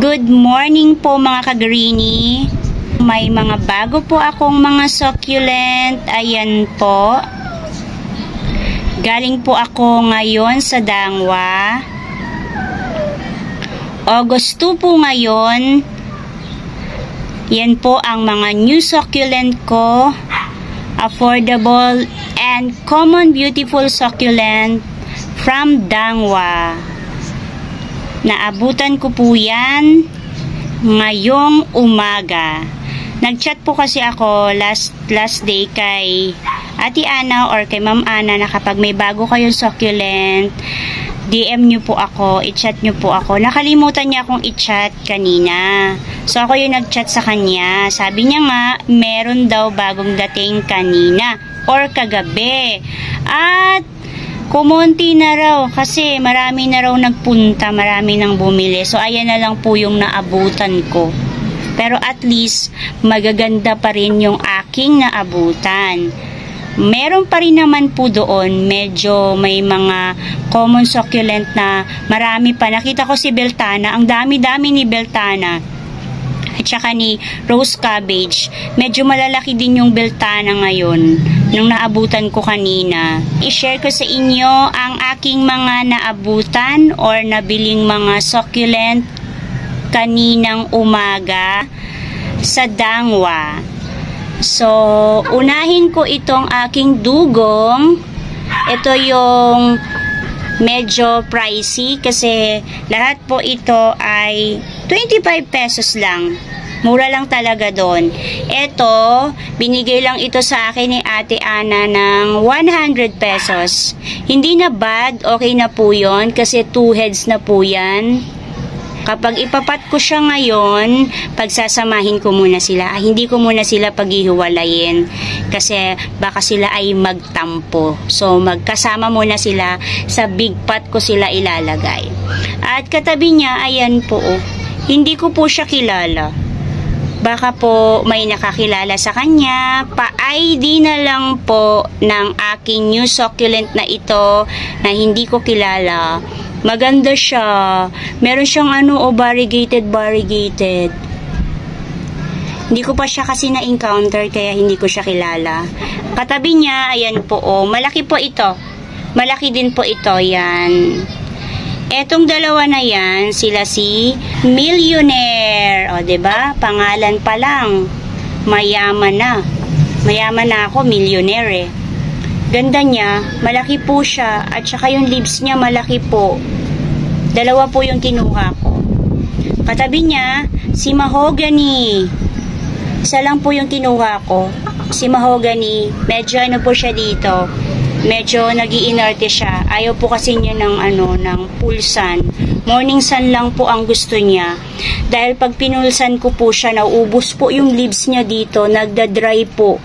Good morning po mga ka-greenie. May mga bago po akong mga succulent. Ayan po. Galing po ako ngayon sa Dangwa. August 2 po ngayon. Yan po ang mga new succulent ko. Affordable and common beautiful succulent from Dangwa. Naabutan ko po yan ngayong umaga. Nag-chat po kasi ako last day kay Ate Ana or kay Ma'am Ana na kapag may bago kayong succulent, DM nyo po ako, i-chat nyo po ako. Nakalimutan niya akong i-chat kanina. So ako yung nag-chat sa kanya. Sabi niya nga, meron daw bagong dating kanina or kagabi. At kumonti na raw kasi marami na raw nagpunta, marami nang bumili. So ayan na lang po yung naabutan ko. Pero at least magaganda pa rin yung aking naabutan. Meron pa rin naman po doon, medyo may mga common succulent na marami pa. Nakita ko si Beltana, ang dami-dami ni Beltana. At saka ni Rose Cabbage. Medyo malalaki din yung Beltana ngayon nung naabutan ko kanina. I-share ko sa inyo ang aking mga naabutan or nabiling mga succulent kaninang umaga sa Dangwa. So, unahin ko itong aking dugong. Ito yung medyo pricey kasi lahat po ito ay 25 pesos lang. Mura lang talaga doon. Ito, binigay lang ito sa akin ni Ate Ana ng 100 pesos. Hindi na bad, okay na po yun kasi 2 heads na po yan. Kapag ipapat ko siya ngayon, pagsasamahin ko muna sila. Hindi ko muna sila paghihiwalayin kasi baka sila ay magtampo. So, magkasama muna sila. Sa big pot ko sila ilalagay. At katabi niya, ayan po. Hindi ko po siya kilala. Baka po may nakakilala sa kanya. Pa-ID na lang po ng aking new succulent na ito na hindi ko kilala. Maganda siya. Meron siyang variegated. Hindi ko pa siya kasi na-encounter kaya hindi ko siya kilala. Katabi niya, ayan po malaki po ito. Malaki din po ito, yan. Etong dalawa na yan, sila si Millionaire. O, diba? Pangalan pa lang. Mayaman na. Mayaman na ako, Millionaire eh. Ganda niya, malaki po siya, at saka yung leaves niya malaki po. Dalawa po yung kinuha ko. Katabi niya, si Mahogany. Isa lang po yung kinuha ko. Si Mahogany, medyo po siya dito. Medyo nag-iinerte siya. Ayaw po kasi niya ng full sun. Morning sun lang po ang gusto niya. Dahil pag pinulsan ko po siya, naubos po yung leaves niya dito, nagda-dry po.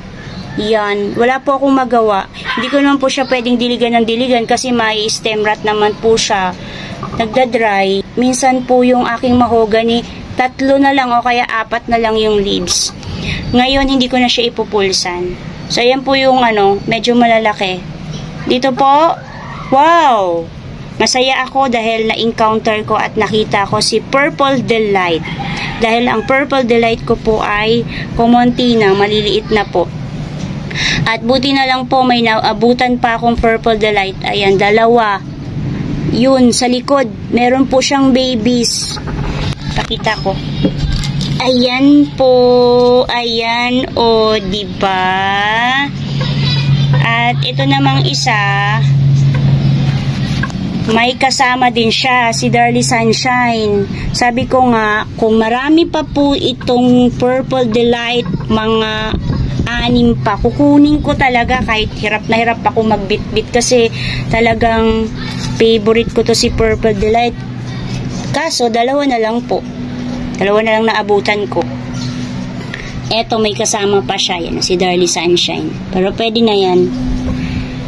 Yan, wala po akong magawa. Hindi ko naman po siya pwedeng diligan ng diligan kasi may stem rot naman po siya. Nagda-dry. Minsan po yung aking mahogany, 3 na lang o kaya 4 na lang yung leaves. Ngayon, hindi ko na siya ipupulsan. So, ayan po yung medyo malalaki. Dito po, wow! Masaya ako dahil na-encounter ko at nakita ko si Purple Delight. Dahil ang Purple Delight ko po ay kumonti na, maliliit na po. At buti na lang po may naabutan pa akong Purple Delight. Ayan, 2. Yun, sa likod, meron po siyang babies. Pakita ko. Ayan po. Ayan, diba? At ito namang isa, may kasama din siya, si Darly Sunshine. Sabi ko nga, kung marami pa po itong Purple Delight, mga 6 pa, kukunin ko talaga kahit hirap na hirap ako magbitbit kasi talagang favorite ko to si Purple Delight. Kaso, 2 na lang po. 2 na lang naabutan ko. Eto, may kasama pa siya. Yan, si Darly Sunshine. Pero pwede na yan.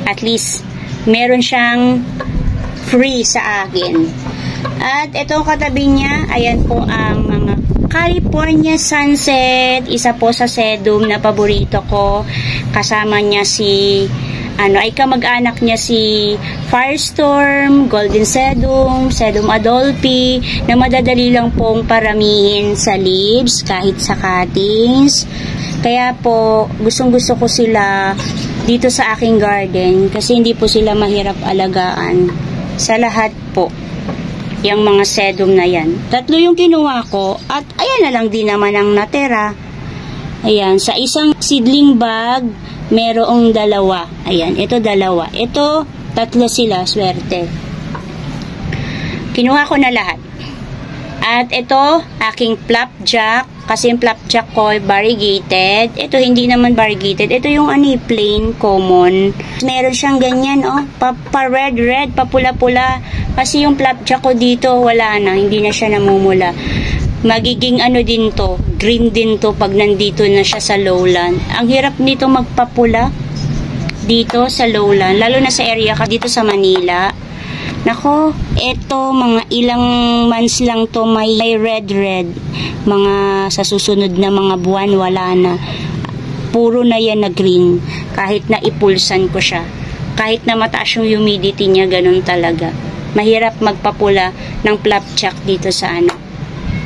At least, meron siyang free sa akin. At itong katabi niya, ayan po ang mga California Sunset. Isa po sa sedum na paborito ko. Kasama niya si ay kamag-anak niya si Firestorm, Golden Sedum, Sedum adolphi, na madadali lang pong paramihin sa leaves kahit sa cuttings. Kaya po, gustong-gusto ko sila dito sa aking garden kasi hindi po sila mahirap alagaan. Sa lahat po, yung mga sedum na yan. 3 yung kinuha ko at ayan na lang din naman ang natera. Ayan, sa isang seedling bag, merong 2. Ayan, ito 2. Ito, 3 sila, swerte. Kinuha ko na lahat. At ito, aking flapjack. Kasi yung flapjack ko variegated. Ito, hindi naman variegated. Ito yung plain, common. Meron siyang ganyan, pa-red-red, pa-pula-pula. Kasi yung flapjack ko dito, wala na. Hindi na siya namumula. Magiging din to, green din to pag nandito na siya sa lowland. Ang hirap nito magpapula dito sa lowland, lalo na sa area ka dito sa Manila. Nako, eto mga ilang months lang to may red. Mga sa susunod na mga buwan wala na. Puro na yan na green. Kahit na ipulsan ko siya. Kahit na mataas yung humidity niya, ganun talaga. Mahirap magpapula ng flapjack dito sa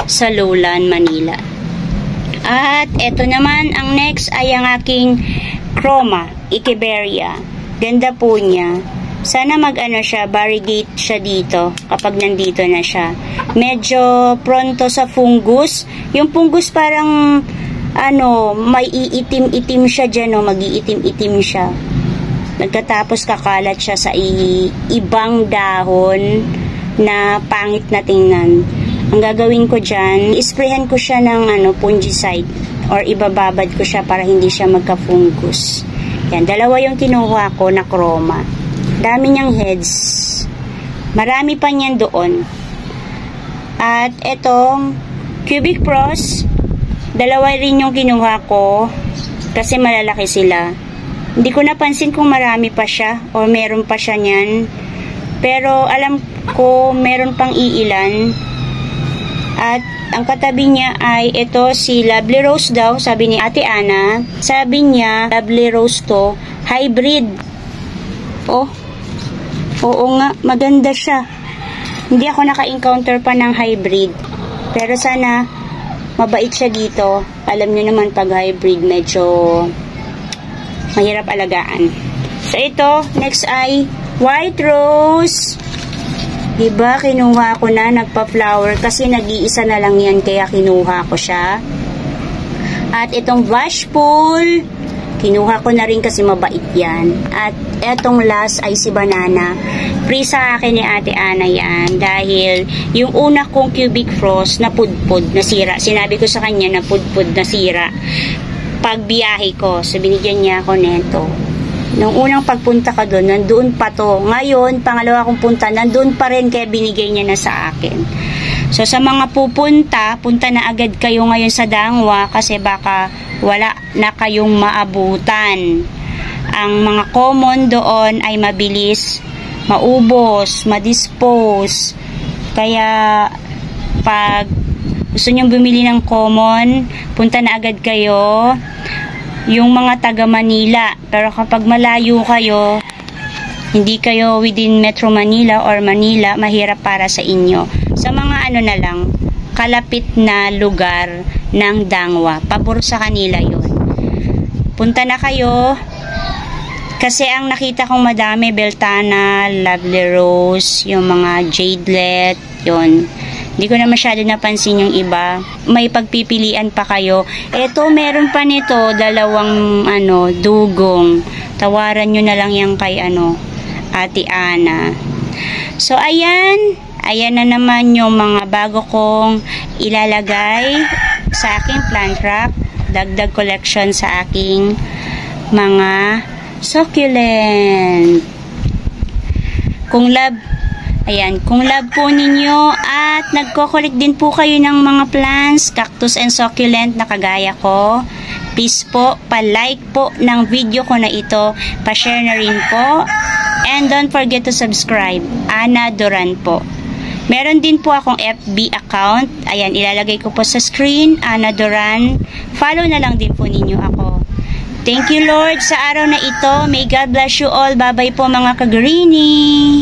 sa lowland Manila. At eto naman, ang next ay ang aking Chroma Echeveria. Ganda po niya. Sana siya, variegate siya dito kapag nandito na siya. Medyo pronto sa fungus. Yung fungus parang may iitim-itim siya dyan, mag-iitim-itim siya. Nagkatapos kakalat siya sa ibang dahon na pangit na tingnan. Ang gagawin ko dyan, isprayan ko siya ng fungicide or ibababad ko siya para hindi siya magka-fungus. Yan, 2 yung kinuha ko na Chroma. Dami niyang heads. Marami pa niyan doon. At etong Cubic Frost, 2 rin yung kinuha ko kasi malalaki sila. Hindi ko napansin kung marami pa siya o meron pa siya niyan. Pero alam ko meron pang iilan. At ang katabi niya ay ito si Lovely Rose daw, sabi ni Ate Ana. Sabi niya, Lovely Rose to, hybrid. Oo nga, maganda siya. Hindi ako naka-encounter pa ng hybrid. Pero sana, mabait siya dito. Alam niyo naman pag hybrid, medyo mahirap alagaan. So ito, next ay White Rose. Diba, kinuha ko na, nagpa-flower kasi nag-iisa na lang yan kaya kinuha ko siya. At itong Bashful, kinuha ko na rin kasi mabait yan. At etong last ay si Banana. Free sa akin ni Ate Ana yan dahil yung una kong Cubic Frost na pudpud, nasira. Sinabi ko sa kanya na pudpud, nasira. Pag biyahe ko, so binigyan niya ako neto. Nung unang pagpunta ka doon, nandoon pa to. Ngayon, pangalawa kong punta, nandoon pa rin kaya binigay niya na sa akin. So, sa mga punta na agad kayo ngayon sa Dangwa kasi baka wala na kayong maabutan. Ang mga common doon ay mabilis maubos, madispose. Kaya, pag gusto nyong bumili ng common, punta na agad kayo. Yung mga taga Manila. Pero kapag malayo kayo, hindi kayo within Metro Manila or Manila, mahirap para sa inyo. Sa mga na lang, kalapit na lugar ng Dangwa. Pabor sa kanila yun. Punta na kayo. Kasi ang nakita kong madami, Beltana, Lovely Rose, yung mga Jadelet, yun. Hindi ko na masyado napansin yung iba. May pagpipilian pa kayo. Eto, meron pa nito, 2 dugong. Tawaran nyo na lang yan kay Ate Ana. So, ayan. Ayan na naman yung mga bago kong ilalagay sa aking plant rack. Dagdag collection sa aking mga succulent. Kung love po ninyo at nagko-collect din po kayo ng mga plants, cactus and succulent na kagaya ko, please po, pa-like po ng video ko na ito, pa-share na rin po, and don't forget to subscribe. Ana Duran po. Meron din po akong FB account. Ayan, ilalagay ko po sa screen, Ana Duran. Follow na lang din po ninyo ako. Thank you Lord sa araw na ito. May God bless you all. Bye-bye po mga kagrini.